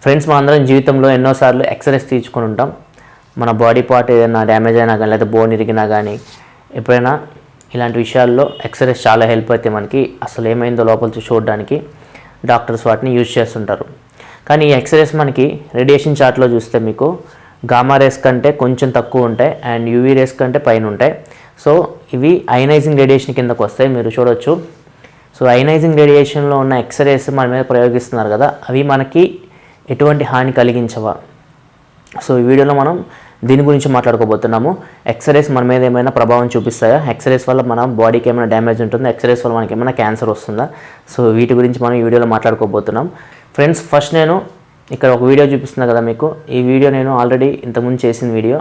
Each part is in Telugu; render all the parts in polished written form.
ఫ్రెండ్స్, మన అందరం జీవితంలో ఎన్నోసార్లు ఎక్స్రేస్ తీర్చుకొని ఉంటాం. మన బాడీ పార్ట్ ఏదైనా డ్యామేజ్ అయినా కానీ లేదా బోన్ ఇరిగినా కానీ ఎప్పుడైనా ఇలాంటి విషయాల్లో ఎక్స్రేస్ చాలా హెల్ప్ అవుతాయి. మనకి అసలు ఏమైందో లోపల చూడడానికి డాక్టర్స్ వాటిని యూజ్ చేస్తుంటారు. కానీ ఈ ఎక్స్రేస్ మనకి రేడియేషన్ చార్ట్లో చూస్తే మీకు గామా రేస్ కంటే కొంచెం తక్కువ ఉంటాయి అండ్ యూవీ రేస్ కంటే పైన ఉంటాయి. సో ఇవి అయనైజింగ్ రేడియేషన్ కిందకు వస్తాయి, మీరు చూడొచ్చు. సో అయనైజింగ్ రేడియేషన్లో ఉన్న ఎక్స్రేస్ మన మీద ప్రయోగిస్తున్నారు కదా, అవి మనకి ఎటువంటి హాని కలిగించవా? సో ఈ వీడియోలో మనం దీని గురించి మాట్లాడుకోబోతున్నాము. ఎక్స్రేస్ మన మీద ఏమైనా ప్రభావం చూపిస్తాయా? ఎక్స్రేస్ వల్ల మన బాడీకి ఏమైనా డ్యామేజ్ ఉంటుందా? ఎక్స్రేస్ వల్ల మనకి ఏమైనా క్యాన్సర్ వస్తుందా? సో వీటి గురించి మనం ఈ వీడియోలో మాట్లాడుకోబోతున్నాం. ఫ్రెండ్స్, ఫస్ట్ నేను ఇక్కడ ఒక వీడియో చూపిస్తున్నా కదా మీకు. ఈ వీడియో నేను ఆల్రెడీ ఇంతకుముందు చేసిన వీడియో.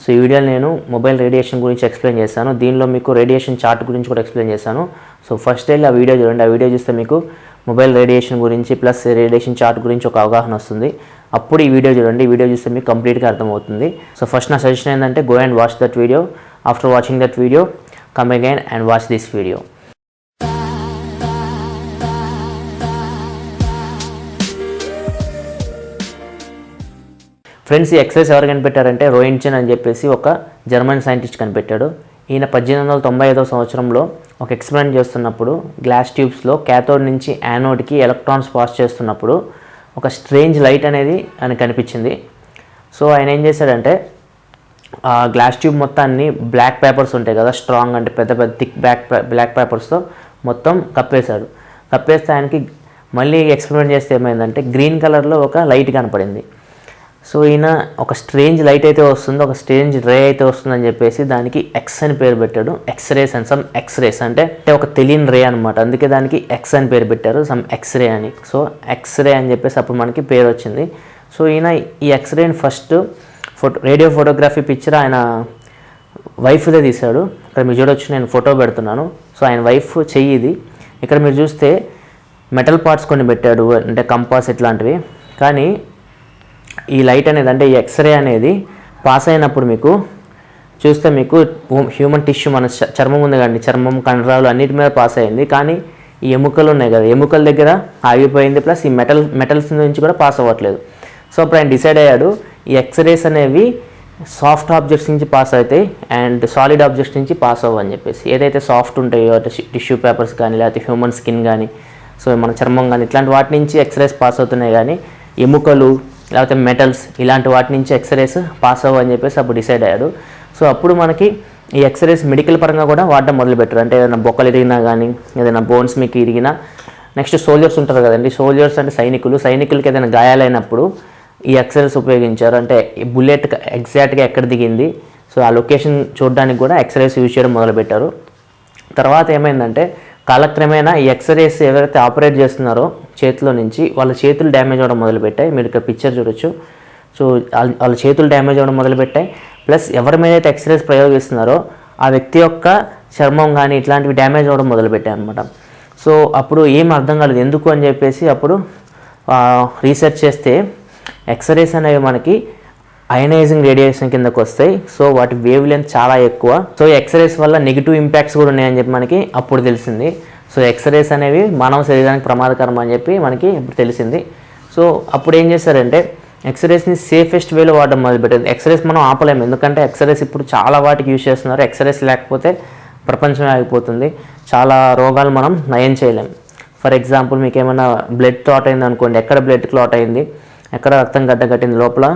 సో ఈ వీడియోలో నేను మొబైల్ రేడియేషన్ గురించి ఎక్స్ప్లెయిన్ చేశాను. దీనిలో మీకు రేడియేషన్ చార్ట్ గురించి కూడా ఎక్స్ప్లెయిన్ చేశాను. సో ఫస్ట్ వెళ్ళి ఆ వీడియో చూడండి. ఆ వీడియో చూస్తే మీకు మొబైల్ రేడియేషన్ గురించి ప్లస్ రేడియేషన్ చార్ట్ గురించి ఒక అవగాహన వస్తుంది. అప్పుడు ఈ వీడియో చూడండి. ఈ వీడియో చూస్తే మీకు కంప్లీట్గా అర్థమవుతుంది. సో ఫస్ట్ నా సజెషన్ ఏంటంటే go and watch that video. After watching that video come again and watch this video. Friends, ఈ ఎక్స్రేస్ ఎవరు కనిపెట్టారంటే రోయింట్జన్ అని చెప్పేసి ఒక జర్మన్ సైంటిస్ట్ కనిపెట్టాడు. ఈయన 1895 సంవత్సరంలో ఒక ఎక్స్పెరిమెంట్ చేస్తున్నప్పుడు గ్లాస్ ట్యూబ్స్లో క్యాథోడ్ నుంచి యానోడ్కి ఎలక్ట్రాన్స్ పాస్ చేస్తున్నప్పుడు ఒక స్ట్రేంజ్ లైట్ అనేది ఆయనకు కనిపించింది. సో ఆయన ఏం చేశాడంటే ఆ గ్లాస్ ట్యూబ్ మొత్తాన్ని బ్లాక్ పేపర్స్ ఉంటాయి కదా, స్ట్రాంగ్ అంటే పెద్ద పెద్ద థిక్ బ్లాక్ పేపర్స్తో మొత్తం కప్పేశాడు. కప్పేస్తే ఆయనకి మళ్ళీ ఎక్స్పెరిమెంట్ చేస్తే ఏమైందంటే గ్రీన్ కలర్లో ఒక లైట్ కనపడింది. సో ఈయన ఒక స్ట్రేంజ్ లైట్ అయితే వస్తుంది, ఒక స్ట్రేంజ్ రే అయితే వస్తుందని చెప్పేసి దానికి ఎక్స్ అని పేరు పెట్టాడు. ఎక్స్రేస్ అండ్ సమ్ ఎక్స్రేస్ అంటే ఒక తెలియని రే అనమాట. అందుకే దానికి ఎక్స్ అని పేరు పెట్టారు, సమ్ ఎక్స్రే అని. సో ఎక్స్రే అని చెప్పేసి అప్పుడు మనకి పేరు వచ్చింది. సో ఈయన ఈ ఎక్స్రేని ఫస్ట్ రేడియో ఫోటోగ్రఫీ పిక్చర్ ఆయన వైఫ్దే తీశాడు. ఇక్కడ మీరు చూడొచ్చు, నేను ఫోటో పెడుతున్నాను. సో ఆయన వైఫ్ చెయ్యి ఇది. ఇక్కడ మీరు చూస్తే మెటల్ పార్ట్స్ కొన్ని పెట్టాడు, అంటే కంపాస్ ఇట్లాంటివి. కానీ ఈ లైట్ అనేది అంటే ఈ ఎక్స్రే అనేది పాస్ అయినప్పుడు మీకు చూస్తే మీకు హ్యూమన్ టిష్యూ మన చర్మం ఉంది కానీ చర్మం కండరాలు అన్నిటి మీద పాస్ అయింది. కానీ ఈ ఎముకలు ఉన్నాయి కదా, ఎముకల దగ్గర ఆగిపోయింది. ప్లస్ ఈ మెటల్స్ నుంచి కూడా పాస్ అవ్వట్లేదు. సో అప్పుడు ఆయన డిసైడ్ అయ్యాడు ఈ ఎక్స్రేస్ అనేవి సాఫ్ట్ ఆబ్జెక్ట్స్ నుంచి పాస్ అవుతాయి అండ్ సాలిడ్ ఆబ్జెక్ట్స్ నుంచి పాస్ అవ్వని చెప్పేసి. ఏదైతే సాఫ్ట్ ఉంటాయో టిష్యూ పేపర్స్ కానీ లేకపోతే హ్యూమన్ స్కిన్ కానీ సో మన చర్మం కానీ ఇట్లాంటి వాటి నుంచి ఎక్స్రేస్ పాస్ అవుతున్నాయి. కానీ ఎముకలు లేకపోతే మెటల్స్ ఇలాంటి వాటి నుంచి ఎక్స్రేస్ పాస్ అవ్వని చెప్పేసి అప్పుడు డిసైడ్ అయ్యాడు. సో అప్పుడు మనకి ఈ ఎక్స్రేస్ మెడికల్ పరంగా కూడా వాడడం మొదలుపెట్టారు. అంటే ఏదైనా బొక్కలు ఇరిగినా కానీ ఏదైనా బోన్స్ మీకు ఇరిగినా, నెక్స్ట్ సోల్జర్స్ ఉంటారు కదండి, సోల్జర్స్ అంటే సైనికులకి ఏదైనా గాయాలైనప్పుడు ఈ ఎక్స్రేస్ ఉపయోగించారు. అంటే బుల్లెట్ ఎగ్జాక్ట్గా ఎక్కడ దిగింది, సో ఆ లొకేషన్ చూడడానికి కూడా ఎక్స్రేస్ యూజ్ చేయడం మొదలుపెట్టారు. తర్వాత ఏమైందంటే కాలక్రమేణా ఈ ఎక్స్రేస్ ఎవరైతే ఆపరేట్ చేస్తున్నారో చేతిలో నుంచి వాళ్ళ చేతులు డ్యామేజ్ అవ్వడం మొదలుపెట్టాయి. మీరు ఇక్కడ పిక్చర్ చూడొచ్చు. సో వాళ్ళ చేతులు డ్యామేజ్ అవ్వడం మొదలుపెట్టాయి. ప్లస్ ఎవరి మీద అయితే ఎక్స్రేస్ ప్రయోగిస్తున్నారో ఆ వ్యక్తి యొక్క చర్మం కానీ ఇట్లాంటివి డ్యామేజ్ అవ్వడం మొదలుపెట్టాయి అనమాట. సో అప్పుడు ఏం అర్థం కాలేదు ఎందుకు అని చెప్పేసి అప్పుడు రీసెర్చ్ చేస్తే ఎక్స్రేస్ అనేవి మనకి అయనైజింగ్ రేడియేషన్ కిందకు వస్తాయి. సో వాటి వేవ్ లెంత్ చాలా ఎక్కువ. సో ఎక్స్రేస్ వల్ల నెగిటివ్ ఇంపాక్ట్స్ కూడా ఉన్నాయని చెప్పి మనకి అప్పుడు తెలిసింది. సో ఎక్స్రేస్ అనేవి మానవ శరీరానికి ప్రమాదకరం అని చెప్పి మనకి ఇప్పుడు తెలిసింది. సో అప్పుడు ఏం చేశారంటే ఎక్స్రేస్ని సేఫెస్ట్ వేలో వాడడం మొదలుపెట్టారు. ఎక్స్రేస్ మనం ఆపలేము, ఎందుకంటే ఎక్స్రేస్ ఇప్పుడు చాలా వాటికి యూజ్ చేస్తున్నారు. ఎక్స్రేస్ లేకపోతే ప్రపంచమే ఆగిపోతుంది. చాలా రోగాలు మనం నయం చేయలేం. ఫర్ ఎగ్జాంపుల్ మీకు ఏమైనా బ్లడ్ క్లాట్ అయింది అనుకోండి, ఎక్కడ బ్లడ్ క్లాట్ అయింది, ఎక్కడ రక్తం గడ్డగట్టింది లోపల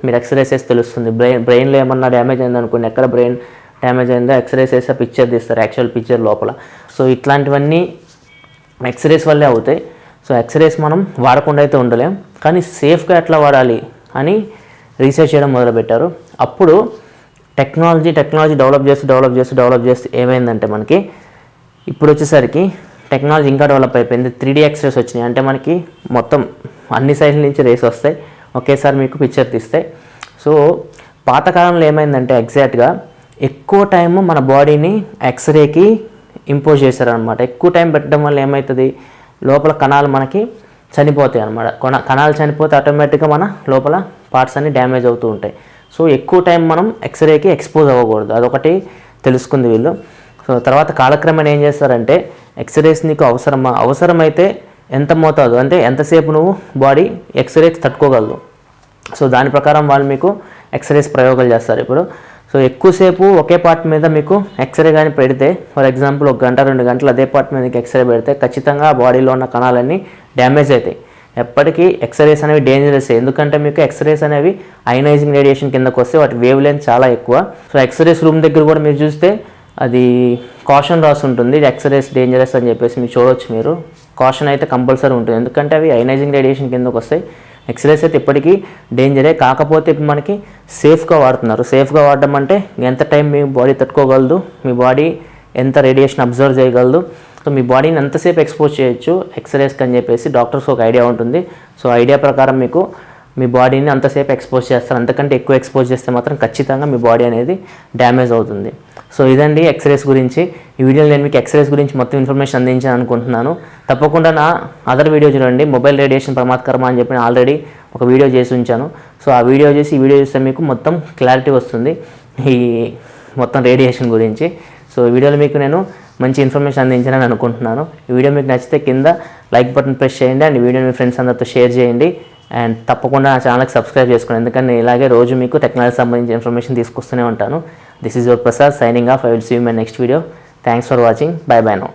మీరు ఎక్స్రేస్ వేసి తెలుస్తుంది. బ్రెయిన్లో ఏమన్నా డ్యామేజ్ అయింది అనుకోండి, ఎక్కడ బ్రెయిన్ డ్యామేజ్ అయిందో ఎక్స్రేస్ వేస్తే పిక్చర్ తీస్తారు, యాక్చువల్ పిక్చర్ లోపల. సో ఇట్లాంటివన్నీ ఎక్స్రేస్ వల్లే అవుతాయి. సో ఎక్స్రేస్ మనం వాడకుండా అయితే ఉండలేం, కానీ సేఫ్గా ఎట్లా వాడాలి అని రీసెర్చ్ చేయడం మొదలుపెట్టారు. అప్పుడు టెక్నాలజీ డెవలప్ చేస్తూ ఏమైందంటే మనకి ఇప్పుడు వచ్చేసరికి టెక్నాలజీ ఇంకా డెవలప్ అయిపోయింది. 3D ఎక్స్రేస్ వచ్చినాయి. అంటే మనకి మొత్తం అన్ని సైడ్ల నుంచి రేస్ వస్తాయి, ఒకేసారి మీకు పిక్చర్ తీస్తాయి. సో పాతకాలంలో ఏమైందంటే ఎగ్జాక్ట్గా ఎక్కువ టైము మన బాడీని ఎక్స్రేకి ఇంపోజ్ చేశారనమాట. ఎక్కువ టైం పెట్టడం వల్ల ఏమవుతుంది, లోపల కణాలు మనకి చనిపోతాయి అనమాట. కణాలు చనిపోతే ఆటోమేటిక్గా మన లోపల పార్ట్స్ అన్ని డ్యామేజ్ అవుతూ ఉంటాయి. సో ఎక్కువ టైం మనం ఎక్స్రేకి ఎక్స్పోజ్ అవ్వకూడదు, అదొకటి తెలుసుకుంది వీళ్ళు. సో తర్వాత కాలక్రమేణా ఏం చేస్తారంటే ఎక్స్రేస్ నీకు అవసరమైతే ఎంత మోతాదు అంటే ఎంతసేపు నువ్వు బాడీ ఎక్స్రేస్ తట్టుకోగలదు. సో దాని ప్రకారం వాళ్ళు మీకు ఎక్స్రేస్ ప్రయోగాలు చేస్తారు. ఇప్పుడు సో ఎక్కువసేపు ఒకే పార్ట్ మీద మీకు ఎక్స్రే కానీ పెడితే, ఫర్ ఎగ్జాంపుల్ 1 గంట 2 గంటలు అదే పార్ట్ మీద ఎక్స్రే పెడితే ఖచ్చితంగా బాడీలో ఉన్న కణాలన్నీ డ్యామేజ్ అవుతాయి. ఎప్పటికీ ఎక్స్రేస్ అనేవి డేంజరస్, ఎందుకంటే మీకు ఎక్స్రేస్ అనేవి అయనైజింగ్ రేడియేషన్ కిందకు వస్తే వాటి వేవ్ లెంత్ చాలా ఎక్కువ. సో ఎక్స్రేస్ రూమ్ దగ్గర కూడా మీరు చూస్తే అది కాషన్ రాసి ఉంటుంది, ఎక్స్రేస్ డేంజరస్ అని చెప్పేసి మీరు చూడవచ్చు. మీరు కాషన్ అయితే కంపల్సరీ ఉంటుంది, ఎందుకంటే అవి అయనైజింగ్ రేడియేషన్ కిందకు వస్తాయి. ఎక్స్రేస్ అయితే ఇప్పటికీ డేంజరే, కాకపోతే ఇప్పుడు మనకి సేఫ్గా వాడుతున్నారు. సేఫ్గా వాడడం అంటే ఎంత టైం మీ బాడీ తట్టుకోగలదు, మీ బాడీ ఎంత రేడియేషన్ అబ్జర్వ్ చేయగలదు, సో మీ బాడీని ఎంతసేపు ఎక్స్పోజ్ చేయొచ్చు ఎక్స్రేస్కి అని చెప్పేసి డాక్టర్స్ ఒక ఐడియా ఉంటుంది. సో ఐడియా ప్రకారం మీకు మీ బాడీని అంతసేపు ఎక్స్పోజ్ చేస్తారు. అంతకంటే ఎక్కువ ఎక్స్పోజ్ చేస్తే మాత్రం ఖచ్చితంగా మీ బాడీ అనేది డ్యామేజ్ అవుతుంది. సో ఇదండి ఎక్స్రేస్ గురించి. ఈ వీడియోలో నేను మీకు ఎక్స్రేస్ గురించి మొత్తం ఇన్ఫర్మేషన్ అందించాను అనుకుంటున్నాను. తప్పకుండా నా అదర్ వీడియో చూడండి, మొబైల్ రేడియేషన్ ప్రమాదకరమా అని చెప్పి ఆల్రెడీ ఒక వీడియో చేసి ఉంచాను. సో ఆ వీడియో చేసి ఈ వీడియో చూస్తే మీకు మొత్తం క్లారిటీ వస్తుంది ఈ మొత్తం రేడియేషన్ గురించి. సో ఈ వీడియోలో మీకు నేను మంచి ఇన్ఫర్మేషన్ అందించానని అనుకుంటున్నాను. ఈ వీడియో మీకు నచ్చితే కింద లైక్ బటన్ ప్రెస్ చేయండి అండ్ ఈ వీడియో మీ ఫ్రెండ్స్ అందరితో షేర్ చేయండి. అండ్ తప్పకుండా నా ఛానల్కి సబ్స్క్రైబ్ చేసుకోండి, ఎందుకంటే నేను ఇలాగే రోజు మీకు టెక్నాలజీ సంబంధించిన ఇన్ఫర్మేషన్ తీసుకొస్తూనే ఉంటాను. This is your Prasad signing off. I will see you my next video. Thanks for watching. Bye bye now.